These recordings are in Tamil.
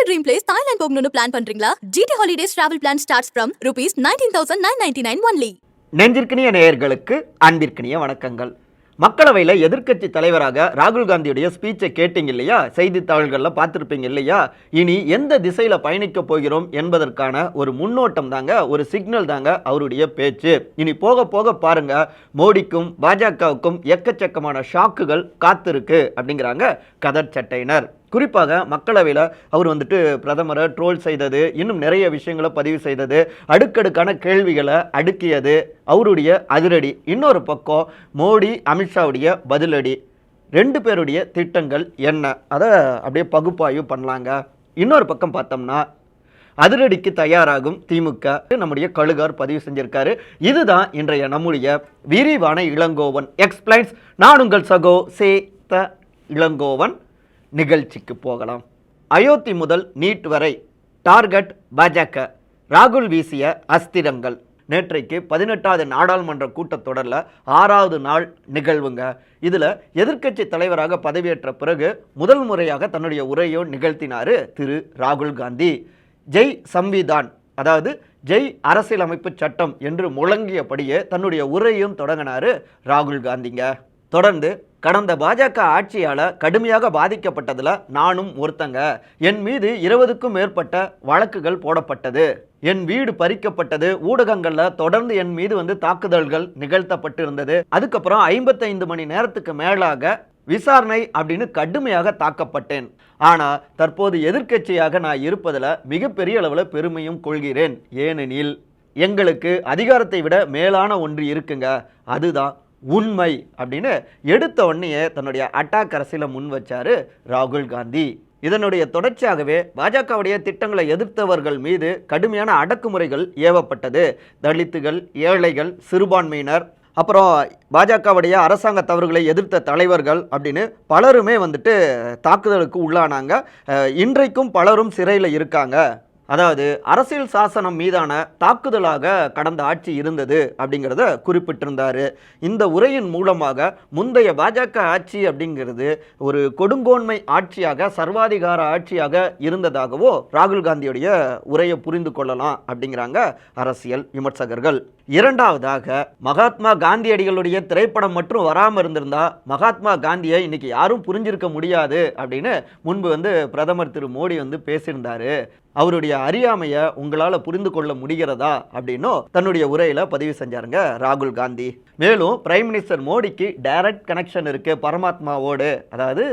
ட்ரீம் பிளேஸ் தாய்லாந்து போகணும்னு பிளான் பண்றீங்களா? GT Holidays travel plan starts from ₹19,999 only. நெஞ்சிற்கினிய நேயர்களுக்கு அன்பிற்கினிய வணக்கங்கள். மக்களவையில் எதிர்க்கட்சி தலைவராக ராகுல் காந்தியுடைய ஸ்பீச்சை கேட்டீங்க இல்லையா? செய்தித்தாள்களில் பார்த்துருப்பீங்க இல்லையா? இனி எந்த திசையில் பயணிக்க போகிறோம் என்பதற்கான ஒரு முன்னோட்டம் தாங்க, ஒரு சிக்னல் தாங்க அவருடைய பேச்சு. இனி போக போக பாருங்க, மோடிக்கும் பாஜகவுக்கும் எக்கச்சக்கமான ஷாக்குகள் காத்திருக்கு அப்படிங்கிறாங்க கதர் சட்டையினர். குறிப்பாக மக்களவையில் அவர் பிரதமரை ட்ரோல் செய்தது, இன்னும் நிறைய விஷயங்களை பதிவு செய்தது, அடுக்கடுக்கான கேள்விகளை அடுக்கியது அவருடைய அதிரடி. இன்னொரு பக்கம் மோடி அமித்ஷாவுடைய பதிலடி. ரெண்டு பேருடைய திட்டங்கள் என்ன, அதை அப்படியே பகுப்பாய்வு பண்ணலாங்க. இன்னொரு பக்கம் பார்த்தோம்னா அதிரடிக்கு தயாராகும் திமுக, நம்முடைய கழுகார் பதிவு செஞ்சிருக்காரு. இதுதான் இன்றைய நம்முடைய விரிவான இளங்கோவன் எக்ஸ்பிளைன்ஸ். நான் உங்கள் சகோ சேத்த இளங்கோவன். நிகழ்ச்சிக்கு போகலாம். அயோத்தி முதல் நீட் வரை டார்கெட் பாஜக, ராகுல் வீசிய அஸ்திரங்கள். நேற்றைக்கு 18வது நாடாளுமன்ற கூட்டத்தொடரில் 6வது நாள் நிகழ்வுங்க. இதில் எதிர்க்கட்சி தலைவராக பதவியேற்ற பிறகு முதல் முறையாக தன்னுடைய உரையோ நிகழ்த்தினார் திரு ராகுல் காந்தி. ஜெய் சம்விதான், அதாவது ஜெய் அரசியலமைப்பு சட்டம் என்று முழங்கியபடியே தன்னுடைய உரையும் தொடங்கினார் ராகுல் காந்திங்க. தொடர்ந்து கடந்த பாஜக ஆட்சியால் கடுமையாக பாதிக்கப்பட்டதில் நானும் ஒருத்தங்க. என் மீது 20க்கும் மேற்பட்ட வழக்குகள் போடப்பட்டது, என் வீடு பறிக்கப்பட்டது, ஊடகங்களில் தொடர்ந்து என் மீது தாக்குதல்கள் நிகழ்த்தப்பட்டு இருந்தது. அதுக்கப்புறம் 55 மணி நேரத்துக்கு மேலாக விசாரணை அப்படின்னு கடுமையாக தாக்கப்பட்டேன். ஆனால் தற்போது எதிர்க்கட்சியாக நான் இருப்பதில் மிகப்பெரிய அளவில் பெருமையும் கொள்கிறேன். ஏனெனில் எங்களுக்கு அதிகாரத்தை விட மேலான ஒன்று இருக்குங்க, அதுதான் உண்மை அப்படின்னு எடுத்த உடனே தன்னுடைய அட்டாக் அரசியலை முன் வச்சார் ராகுல் காந்தி. இதனுடைய தொடர்ச்சியாகவே பாஜகவுடைய திட்டங்களை எதிர்த்தவர்கள் மீது கடுமையான அடக்குமுறைகள் ஏவப்பட்டது. தலித்துகள், ஏழைகள், சிறுபான்மையினர், அப்புறம் பாஜகவுடைய அரசாங்க தவறுகளை எதிர்த்த தலைவர்கள் அப்படின்னு பலருமே தாக்குதலுக்கு உள்ளானாங்க. இன்றைக்கும் பலரும் சிறையில் இருக்காங்க. அதாவது அரசியல் சாசனம் மீதான தாக்குதலாக கடந்த ஆட்சி இருந்தது அப்படிங்கிறத குறிப்பிட்டிருந்தார். இந்த உரையின் மூலமாக முந்தைய பாஜக ஆட்சி அப்படிங்கிறது ஒரு கொடுங்கோன்மை ஆட்சியாக, சர்வாதிகார ஆட்சியாக இருந்ததாகவோ ராகுல் காந்தியுடைய உரையை புரிந்து கொள்ளலாம் அப்படிங்கிறாங்க அரசியல் விமர்சகர்கள். இரண்டாவதாக, மகாத்மா காந்தியடிகளுடைய திரைப்படம் மட்டும் வராமல் இருந்திருந்தா மகாத்மா காந்தியை இன்னைக்கு யாரும் புரிஞ்சிருக்க முடியாது அப்படின்னு முன்பு பிரதமர் திரு மோடி பேசியிருந்தாரு. அவருடைய அறியாமையை உங்களால் புரிந்து கொள்ள முடிகிறதா அப்படின்னும் தன்னுடைய உரையில பதிவு செஞ்சாருங்க ராகுல் காந்தி. மேலும் பிரைம் மினிஸ்டர் மோடிக்கு டைரக்ட் கனெக்ஷன் இருக்கு பரமாத்மாவோடு, அதாவது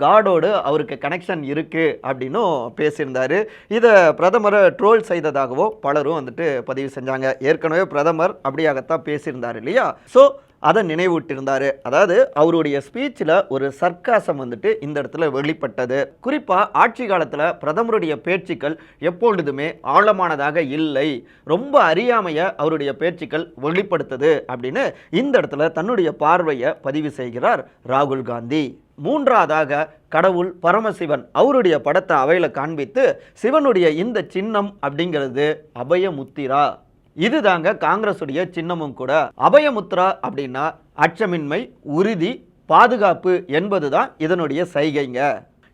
காடோடு அவருக்கு கனெக்ஷன் இருக்குது அப்படின்னும் பேசியிருந்தார். இதை பிரதமரை ட்ரோல் செய்ததாகவும் பலரும் பதிவு செஞ்சாங்க. ஏற்கனவே பிரதமர் அப்படியாகத்தான் பேசியிருந்தார் இல்லையா? ஸோ அதை நினைவூட்டியிருந்தார். அதாவது அவருடைய ஸ்பீச்சில் ஒரு சர்க்காசம் இந்த இடத்துல வெளிப்பட்டது. குறிப்பாக ஆட்சி காலத்தில் பிரதமருடைய பேச்சுக்கள் எப்பொழுதுமே ஆழமானதாக இல்லை, ரொம்ப அறியாமையை அவருடைய பேச்சுக்கள் வெளிப்படுத்துது அப்படின்னு இந்த இடத்துல தன்னுடைய பார்வையை பதிவு செய்கிறார் ராகுல் காந்தி. மூன்றாவதாக, கடவுள் பரமசிவன் அவருடைய படத்தை அவையில் காண்பித்து சிவனுடைய இந்த சின்னம் அப்படிங்கிறது அபயமுத்திரா, இதுதாங்க காங்கிரசுடைய சின்னமும் கூட. அபயமுத்ரா அப்படின்னா அச்சமின்மை, உறுதி, பாதுகாப்பு என்பதுதான் இதனுடைய சைகைங்க.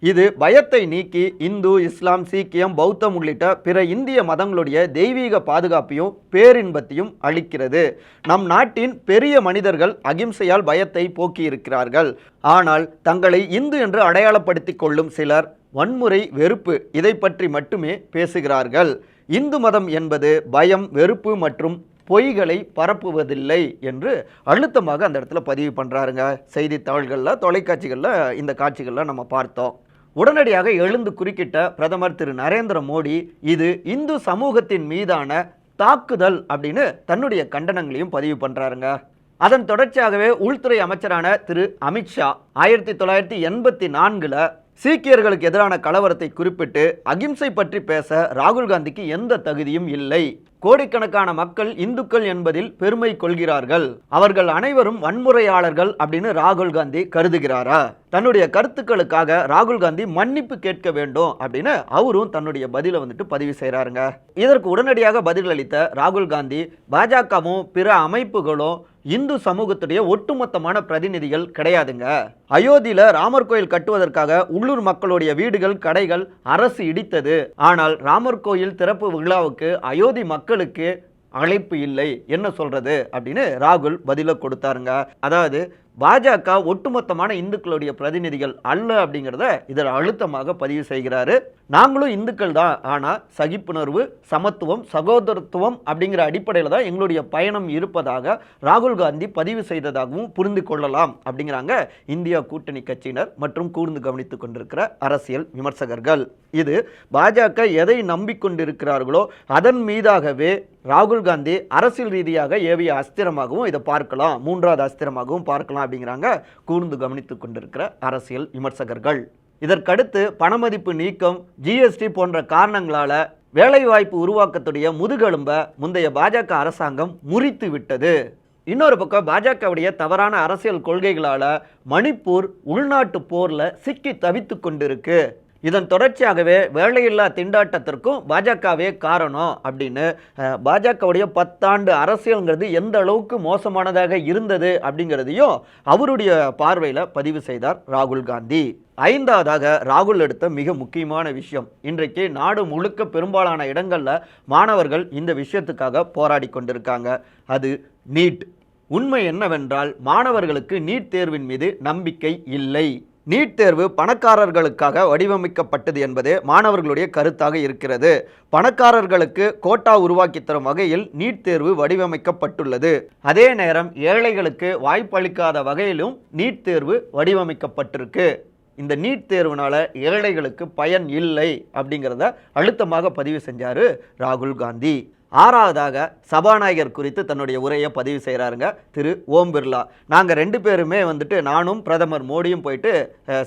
இது பயத்தை நீக்கி இந்து, இஸ்லாம், சீக்கியம், பௌத்தம் உள்ளிட்ட பிற இந்திய மதங்களுடைய தெய்வீக பாதுகாப்பையும் பேரின்பத்தையும் அளிக்கிறது. நம் நாட்டின் பெரிய மனிதர்கள் அகிம்சையால் பயத்தை போக்கி இருக்கிறார்கள். ஆனால் தங்களை இந்து என்று அடையாளப்படுத்திக் கொள்ளும் சிலர் வன்முறை, வெறுப்பு இதை பற்றி மட்டுமே பேசுகிறார்கள். இந்து மதம் என்பது பயம், வெறுப்பு மற்றும் பொய்களை பரப்புவதில்லை என்று அழுத்தமாக அந்த இடத்துல பதிவு பண்ணுறாருங்க. செய்தித்தாள்களில், தொலைக்காட்சிகளில் இந்த காட்சிகளில் நம்ம பார்த்தோம். உடனடியாக எழுந்து குறுக்கிட்ட பிரதமர் திரு நரேந்திர மோடி இது இந்து சமூகத்தின் மீதான தாக்குதல் அப்படின்னு தன்னுடைய கண்டனங்களையும் பதிவு பண்ணுறாருங்க. அதன் தொடர்ச்சியாகவே உள்துறை அமைச்சரான திரு அமித்ஷா 1984 சீக்கியர்களுக்கு எதிரான கலவரத்தை குறிப்பிட்டு அகிம்சை பற்றி பேச ராகுல் காந்திக்கு எந்த தகுதியும் இல்லை, கோடிக்கணக்கான மக்கள் இந்துக்கள் என்பதில் பெருமை கொள்கிறார்கள், அவர்கள் அனைவரும் வன்முறையாளர்கள் அப்படின்னு ராகுல் காந்தி கருதுகிறாரா? தன்னுடைய கருத்துக்களுக்காக ராகுல் காந்தி மன்னிப்பு கேட்க வேண்டும் அப்படின்னு அவரும் தன்னுடைய பதிலை பதிவு செய்கிறாருங்க. இதற்கு உடனடியாக பதிலளித்த ராகுல் காந்தி, பாஜகவும் பிற அமைப்புகளும் இந்து சமூகத்துடைய ஒட்டுமொத்தமான பிரதிநிதிகள் கிடையாதுங்க. அயோத்தியில ராமர் கோயில் கட்டுவதற்காக உள்ளூர் மக்களுடைய வீடுகள், கடைகள் அரசு இடித்தது. ஆனால் ராமர் கோயில் திறப்பு விழாவுக்கு அயோத்தி மக்களுக்கு அழைப்பு இல்லை, என்ன சொல்றது அப்படின்னு ராகுல் பதில கொடுத்தாருங்க. அதாவது பாஜக ஒட்டுமொத்தமான இந்துக்களுடைய பிரதிநிதிகள் அல்ல அப்படிங்கிறத இதில் அழுத்தமாக பதிவு செய்கிறாரு. நாங்களும் இந்துக்கள் தான், ஆனால் சகிப்புணர்வு, சமத்துவம், சகோதரத்துவம் அப்படிங்கிற அடிப்படையில் தான் எங்களுடைய பயணம் இருப்பதாக ராகுல் காந்தி பதிவு செய்ததாகவும் புரிந்து கொள்ளலாம் அப்படிங்கிறாங்க இந்தியா கூட்டணி கட்சியினர் மற்றும் கூர்ந்து கவனித்துக் கொண்டிருக்கிற அரசியல் விமர்சகர்கள். இது பாஜக எதை நம்பிக்கொண்டிருக்கிறார்களோ அதன் மீதாகவே ராகுல் காந்தி அரசியல் ரீதியாக ஏவிய அஸ்திரமாகவும் இதை பார்க்கலாம், மூன்றாவது அஸ்திரமாகவும் பார்க்கலாம் அப்படிங்கிறாங்க கூர்ந்து கவனித்துக் கொண்டிருக்கிற அரசியல் விமர்சகர்கள். இதற்கடுத்து பணமதிப்பு நீக்கம், ஜிஎஸ்டி போன்ற காரணங்களால வேலைவாய்ப்பு உருவாக்கத்துடைய முதுகெலும்பை முந்தைய பாஜக அரசாங்கம் முறித்து விட்டது. இன்னொரு பக்கம் பாஜகவுடைய தவறான அரசியல் கொள்கைகளால மணிப்பூர் உள்நாட்டு போர்ல சிக்கி தவித்து கொண்டிருக்கு. இதன் தொடர்ச்சியாகவே வேலையில்லா திண்டாட்டத்திற்கும் பாஜகவே காரணம் அப்படின்னு பாஜகவுடைய 10 ஆண்டு அரசியல்ங்கிறது எந்த அளவுக்கு மோசமானதாக இருந்தது அப்படிங்கிறதையும் அவருடைய பார்வையில் பதிவு செய்தார் ராகுல் காந்தி. 5வதாக ராகுல் எடுத்த மிக முக்கியமான விஷயம், இன்றைக்கு நாடு முழுக்க பெரும்பாலான இடங்களில் மாணவர்கள் இந்த விஷயத்துக்காக போராடி கொண்டிருக்காங்க. அது நீட். உண்மை என்னவென்றால் மாணவர்களுக்கு நீட் தேர்வின் மீது நம்பிக்கை இல்லை. நீட் தேர்வு பணக்காரர்களுக்காக வடிவமைக்கப்பட்டது என்பது மாணவர்களுடைய கருத்தாக இருக்கிறது. பணக்காரர்களுக்கு கோட்டா உருவாக்கி தரும் வகையில் நீட் தேர்வு வடிவமைக்கப்பட்டுள்ளது. அதே நேரம் ஏழைகளுக்கு வாய்ப்பளிக்காத வகையிலும் நீட் தேர்வு வடிவமைக்கப்பட்டிருக்கு. இந்த நீட் தேர்வுனால ஏழைகளுக்கு பயன் இல்லை அப்படிங்கிறத அழுத்தமாக பதிவு செஞ்சாரு ராகுல் காந்தி. 6வதாக சபாநாயகர் குறித்து தன்னுடைய உரையை பதிவு செய்கிறாருங்க திரு ஓம் பிர்லா. நாங்கள் 2 பேருமே நானும் பிரதமர் மோடியும் போயிட்டு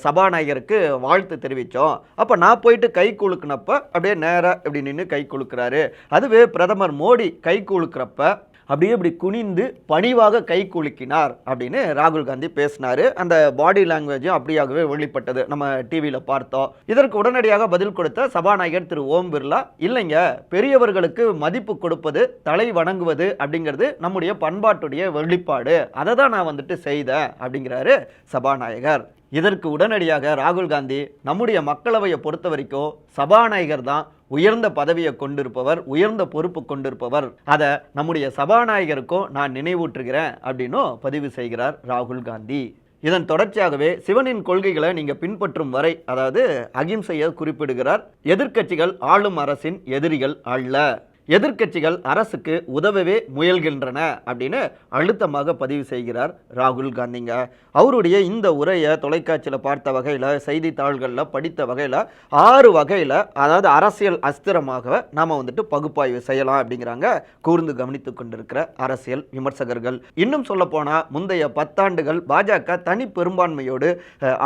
சபாநாயகருக்கு வாழ்த்து தெரிவித்தோம். அப்போ நான் போயிட்டு கை குலுக்குனப்ப அப்படியே நேராக இப்படி நின்று கை குலுக்குறாரு. அதுவே பிரதமர் மோடி கை குலுக்குறப்ப அப்படியே இப்படி குனிந்து பணிவாக கை குலுக்கினார் அப்படின்னு ராகுல் காந்தி பேசினார். அந்த பாடி லாங்குவேஜும் அப்படியாகவே வெளிப்பட்டது, நம்ம டிவியில் பார்த்தோம். இதற்கு உடனடியாக பதில் கொடுத்த சபாநாயகர் திரு ஓம் பிர்லா, இல்லைங்க, பெரியவர்களுக்கு மதிப்பு கொடுப்பது, தலை வணங்குவது அப்படிங்கிறது நம்முடைய பண்பாட்டுடைய வெளிப்பாடு, அதை தான் நான் செய்தேன் அப்படிங்கிறாரு சபாநாயகர். இதற்கு உடனடியாக ராகுல் காந்தி, நம்முடைய மக்களவையை பொறுத்த வரைக்கும் சபாநாயகர் தான் உயர்ந்த பதவியை கொண்டிருப்பவர், உயர்ந்த பொறுப்பு கொண்டிருப்பவர், அதை நம்முடைய சபாநாயகருக்கும் நான் நினைவூற்றுகிறேன் அப்படின்னும் பதிவு செய்கிறார் ராகுல் காந்தி. இதன் தொடர்ச்சியாகவே சிவனின் கொள்கைகளை நீங்க பின்பற்றும் வரை, அதாவது அகிம்சையை குறிப்பிடுகிறார். எதிர்க்கட்சிகள் ஆளும் அரசின் எதிரிகள் அல்ல, எதிர்க்கட்சிகள் அரசுக்கு உதவவே முயல்கின்றன அப்படின்னு அழுத்தமாக பதிவு செய்கிறார் ராகுல் காந்திங்க. அவருடைய இந்த உரையை தொலைக்காட்சியில் பார்த்த வகையில், செய்தித்தாள்களில் படித்த வகையில் 6 வகையில், அதாவது அரசியல் அஸ்திரமாக நாம் பகுப்பாய்வு செய்யலாம் அப்படிங்கிறாங்க கூர்ந்து கவனித்து கொண்டிருக்கிற அரசியல் விமர்சகர்கள். இன்னும் சொல்ல போனால் முந்தைய 10 ஆண்டுகள் பாஜக தனி பெரும்பான்மையோடு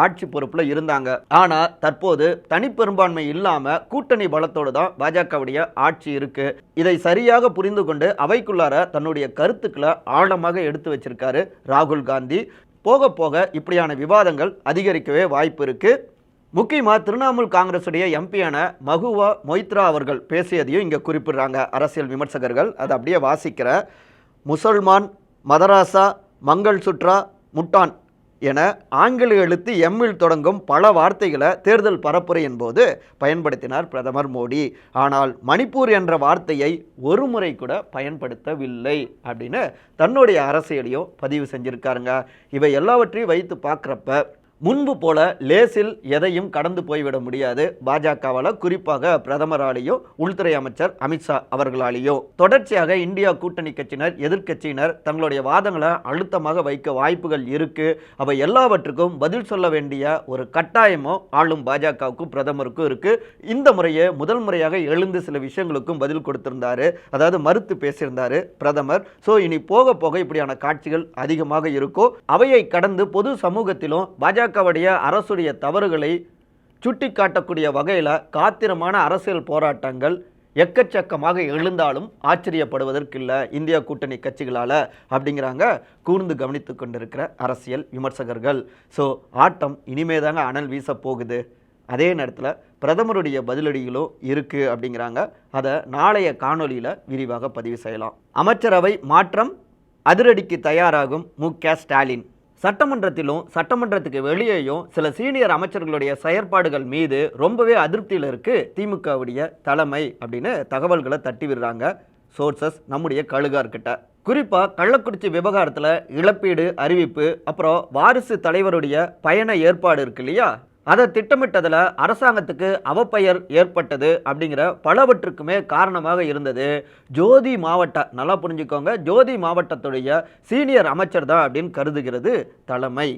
ஆட்சி பொறுப்பில் இருந்தாங்க. ஆனால் தற்போது தனி பெரும்பான்மை இல்லாமல் கூட்டணி பலத்தோடு தான் பாஜகவுடைய ஆட்சி இருக்கு. இதை சரியாக புரிந்து கொண்டு அவைக்குள்ளார தன்னுடைய கருத்துக்களை ஆழமாக எடுத்து வச்சிருக்காரு ராகுல் காந்தி. போக போக இப்படியான விவாதங்கள் அதிகரிக்கவே வாய்ப்பு இருக்கு. முக்கியமாக திரிணாமுல் காங்கிரஸுடைய எம்பியான மகுவா மொய்த்ரா அவர்கள் பேசியதையும் இங்கே குறிப்பிடுறாங்க அரசியல் விமர்சகர்கள். அதை அப்படியே வாசிக்கிற, முசல்மான், மதராசா, மங்கள் சுட்ரா, முட்டான் என ஆங்கில எழுத்து எம்மில் தொடங்கும் பல வார்த்தைகளை தேர்தல் பரப்புரையின் போது பயன்படுத்தினார் பிரதமர் மோடி. ஆனால் மணிப்பூர் என்ற வார்த்தையை ஒரு முறை கூட பயன்படுத்தவில்லை அப்படின்னு தன்னுடைய அரசியலையும் பதிவு செஞ்சிருக்காருங்க. இவை எல்லாவற்றையும் வைத்து பார்க்குறப்ப முன்பு போல லேசில் எதையும் கடந்து போய்விட முடியாது பாஜகவால், குறிப்பாக பிரதமராலேயோ உள்துறை அமைச்சர் அமித்ஷா அவர்களாலேயோ. தொடர்ச்சியாக இந்தியா கூட்டணி கட்சியினர், எதிர்க்கட்சியினர் தங்களுடைய வாதங்களை அழுத்தமாக வைக்க வாய்ப்புகள் இருக்கு. அவை எல்லாவற்றுக்கும் பதில் சொல்ல வேண்டிய ஒரு கட்டாயமும் ஆளும் பாஜகவுக்கும் பிரதமருக்கும் இருக்கு. இந்த முறையே முதல் முறையாக எழுந்து சில விஷயங்களுக்கும் பதில் கொடுத்திருந்தாரு, அதாவது மறுத்து பேசியிருந்தாரு பிரதமர். ஸோ இனி போக போக இப்படியான காட்சிகள் அதிகமாக இருக்கும். அவையை கடந்து பொது சமூகத்திலும் பாஜக அரசுடைய தவறுகளை சுட்டி காட்டக்கூடிய வகையில் காத்திரமான அரசியல் போராட்டங்கள் எக்கச்சக்கமாக எழுந்தாலும் ஆச்சரியப்படுவதற்கில்லை இந்தியா கூட்டணி கட்சிகளால் அப்படிங்கிறாங்க கூர்ந்து கவனித்து கொண்டிருக்கிற அரசியல் விமர்சகர்கள். ஸோ ஆட்டம் இனிமேதாங்க அனல் வீச போகுது. அதே நேரத்தில் பிரதமருடைய பதிலடிகளும் இருக்குது அப்படிங்கிறாங்க. அதை நாளைய காணொலியில் விரிவாக பதிவு செய்யலாம். அமைச்சரவை மாற்றம், அதிரடிக்கு தயாராகும் மு.க.ஸ்டாலின். சட்டமன்றத்திலும் சட்டமன்றத்துக்கு வெளியேயும் சில சீனியர் அமைச்சர்களுடைய செயற்பாடுகள் மீது ரொம்பவே அதிருப்தியில் இருக்கு திமுகவுடைய தலைமை அப்படின்னு தகவல்களை தட்டி விடுறாங்க சோர்சஸ் நம்முடைய கழுகார்கிட்ட. குறிப்பா கள்ளக்குறிச்சி விவகாரத்தில் இழப்பீடு அறிவிப்பு, அப்புறம் வாரிசு தலைவருடைய பயண ஏற்பாடு இருக்கு இல்லையா, அதை திட்டமிட்டதில் அரசாங்கத்துக்கு அவப்பெயர் ஏற்பட்டது அப்படிங்கிற பலவற்றுக்குமே காரணமாக இருந்தது ஜோதி மாவட்ட, நல்லா புரிஞ்சுக்கோங்க, ஜோதி மாவட்டத்துடைய சீனியர் அமைச்சர் தான் அப்படின்னு கருதுகிறது தலைமை.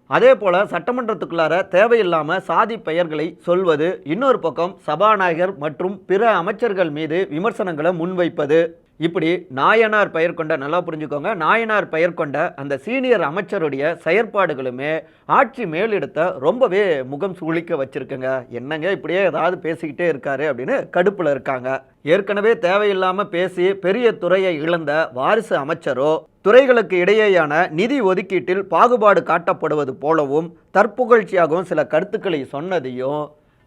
அதே போல் சட்டமன்றத்துக்குள்ளார தேவையில்லாமல் சாதி பெயர்களை சொல்வது, இன்னொரு பக்கம் சபாநாயகர் மற்றும் பிற அமைச்சர்கள் மீது விமர்சனங்களை முன்வைப்பது, இப்படி நாயனார் பெயர் கொண்ட, நல்லா புரிஞ்சுக்கோங்க, நாயனார் பெயர் கொண்ட அந்த சீனியர் அமைச்சருடைய செயற்பாடுகளுமே ஆட்சி மேலிடத்தை ரொம்பவே முகம் சுளிக்க வச்சிருக்குங்க. என்னங்க இப்படியே ஏதாவது பேசிக்கிட்டே இருக்காரு அப்படின்னு கடுப்பில் இருக்காங்க. ஏற்கனவே தேவையில்லாமல் பேசி பெரிய துறையை இழந்த வாரிசு அமைச்சரோ துறைகளுக்கு இடையேயான நிதி ஒதுக்கீட்டில் பாகுபாடு காட்டப்படுவது போலவும் தற்புகழ்ச்சியாகவும் சில கருத்துக்களை சொன்னதையும்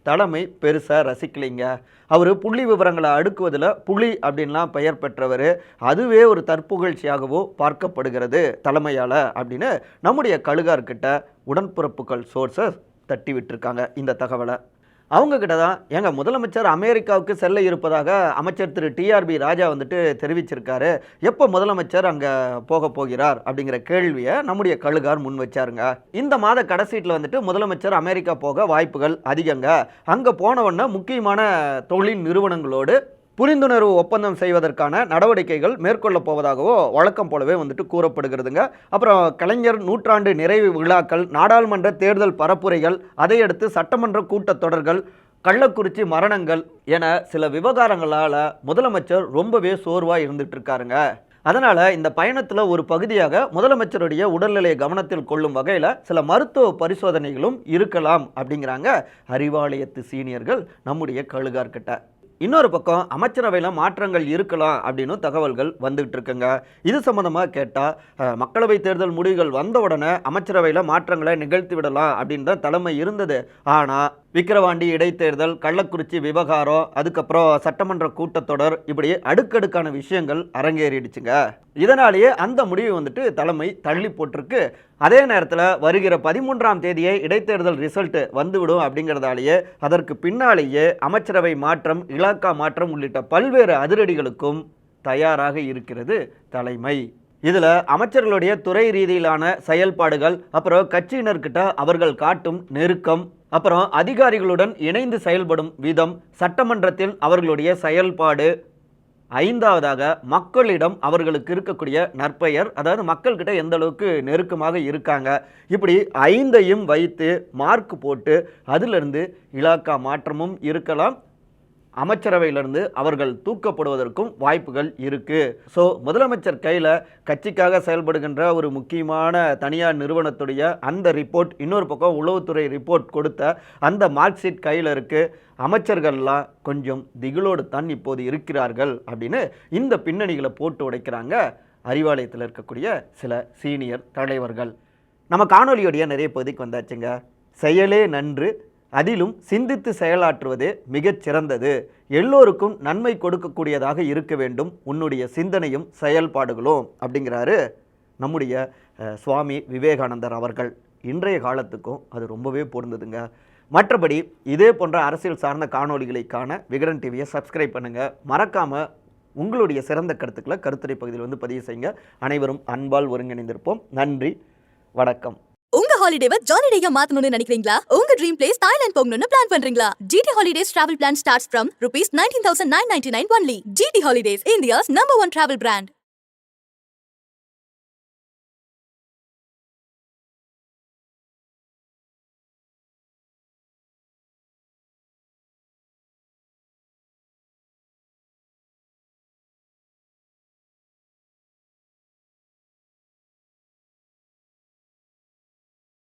தலைமை பெருசாக ரசிக்கலைங்க. அவர் புள்ளி விவரங்களை அடுக்குவதில் புலி அப்படின்லாம் பெயர் பெற்றவர், அதுவே ஒரு தற்புகழ்ச்சியாகவோ பார்க்கப்படுகிறது தலைமையால் அப்படின்னு நம்முடைய கழுகார்கிட்ட உடன்பிறப்புகள் சோர்சஸ் தட்டி விட்டுருக்காங்க இந்த தகவலை. அவங்க கிட்ட தான் எங்க முதலமைச்சர் அமெரிக்காவுக்கு செல்ல இருப்பதாக அமைச்சர் திரு டிஆர்பி ராஜா வந்துட்டு தெரிவிச்சிருக்காரு, எப்போ முதலமைச்சர் அங்கே போக போகிறார் அப்படிங்கிற கேள்வியை நம்முடைய கழுகார் முன் வச்சாருங்க. இந்த மாத கடைசீட்டில் வந்துட்டு முதலமைச்சர் அமெரிக்கா போக வாய்ப்புகள் அதிகங்க. அங்கே போனவொன்னே முக்கியமான தொழில் நிறுவனங்களோடு புரிந்துணர்வு ஒப்பந்தம் செய்வதற்கான நடவடிக்கைகள் மேற்கொள்ள போவதாகவோ வழக்கம் போலவே வந்துட்டு கூறப்படுகிறதுங்க. அப்புறம் கலைஞர் நூற்றாண்டு நிறைவு விழாக்கள், நாடாளுமன்ற தேர்தல் பரப்புரைகள், அதையடுத்து சட்டமன்ற கூட்டத்தொடர்கள், கள்ளக்குறிச்சி மரணங்கள் என சில விவகாரங்களால் முதலமைச்சர் ரொம்பவே சோர்வாக இருந்துட்டு இருக்காருங்க. அதனால் இந்த பயணத்தில் ஒரு பகுதியாக முதலமைச்சருடைய உடல்நிலையை கவனத்தில் கொள்ளும் வகையில் சில மருத்துவ பரிசோதனைகளும் இருக்கலாம் அப்படிங்கிறாங்க அறிவாலயத்து சீனியர்கள் நம்முடைய கழுகார்கிட்ட. இன்னொரு பக்கம் அமைச்சரவையில் மாற்றங்கள் இருக்கலாம் அப்படின்னு தகவல்கள் வந்துகிட்டு இருக்குங்க. இது சம்மந்தமாக கேட்டால் மக்களவை தேர்தல் முடிவுகள் வந்த உடனே அமைச்சரவையில் மாற்றங்களை நிகழ்த்தி விடலாம் அப்படின்னு தான் தலைமை இருந்தது. ஆனால் விக்கிரவாண்டி இடைத்தேர்தல், கள்ளக்குறிச்சி விவகாரம், அதுக்கப்புறம் சட்டமன்ற கூட்டத்தொடர், இப்படி அடுக்கடுக்கான விஷயங்கள் அரங்கேறிடுச்சுங்க. இதனாலேயே அந்த முடிவு வந்துட்டு தலைமை தள்ளி போட்டிருக்கு. அதே நேரத்தில் வருகிற 13ஆம் தேதியே இடைத்தேர்தல் ரிசல்ட் வந்துவிடும் அப்படிங்கிறதாலேயே அதற்கு பின்னாலேயே அமைச்சரவை மாற்றம், இலாக்கா மாற்றம் உள்ளிட்ட பல்வேறு அதிரடிகளுக்கும் தயாராக இருக்கிறது தலைமை. இதில் அமைச்சர்களுடைய துறை ரீதியிலான செயல்பாடுகள், அப்புறம் கட்சியினர்கிட்ட அவர்கள் காட்டும் நெருக்கம், அப்புறம் அதிகாரிகளுடன் இணைந்து செயல்படும் விதம், சட்டமன்றத்தில் அவர்களுடைய செயல்பாடு, ஐந்தாவதாக மக்களிடம் அவர்களுக்கு இருக்கக்கூடிய நற்பெயர், அதாவது மக்கள்கிட்ட எந்த அளவுக்கு நெருக்கமாக இருக்காங்க, இப்படி 5ஐயும் வைத்து மார்க் போட்டு அதிலிருந்து இலாக்கா மாற்றமும் இருக்கலாம், அமைச்சரவையிலிருந்து அவர்கள் தூக்கப்படுவதற்கும் வாய்ப்புகள் இருக்குது. ஸோ முதலமைச்சர் கையில் கட்சிக்காக செயல்படுகின்ற ஒரு முக்கியமான தனியார் நிறுவனத்துடைய அந்த ரிப்போர்ட், இன்னொரு பக்கம் உளவுத்துறை ரிப்போர்ட் கொடுத்த அந்த மார்க் ஷீட் கையில் இருக்குது. அமைச்சர்கள்லாம் கொஞ்சம் திகிலோடு தான் இப்போது இருக்கிறார்கள் அப்படின்னு இந்த பின்னணிகளை போட்டு உடைக்கிறாங்க அறிவாலயத்தில் இருக்கக்கூடிய சில சீனியர் தலைவர்கள். நம்ம காணொலியோடைய நிறைய பகுதிக்கு வந்தாச்சுங்க. செயலே நன்று, அதிலும் சிந்தித்து செயலாற்றுவது மிகச் சிறந்தது, எல்லோருக்கும் நன்மை கொடுக்கக்கூடியதாக இருக்க வேண்டும் உன்னுடைய சிந்தனையும் செயல்பாடுகளும் அப்படிங்கிறாரு நம்முடைய சுவாமி விவேகானந்தர் அவர்கள். இன்றைய காலத்துக்கும் அது ரொம்பவே பொருந்ததுங்க. மற்றபடி இதே போன்ற அரசியல் சார்ந்த காணொலிகளை காண விகடன் டிவியை சப்ஸ்கிரைப் பண்ணுங்கள். மறக்காமல் உங்களுடைய சிறந்த கருத்துக்களை கருத்துரை பகுதியில் பதிவு செய்யுங்க. அனைவரும் அன்பால் ஒருங்கிணைந்திருப்போம். நன்றி, வணக்கம். உங்க ஹாலிடேவை ஜாலிடேயா மாத்தணும்னு நினைக்கிறீங்களா? உங்க ட்ரீம் பிளேஸ் தாய்லாந்து போகணும்னு பிளான் பண்றீங்களா? GT Holidays travel plan starts from rupees 19,999 only. GT Holidays, India's #1 travel brand.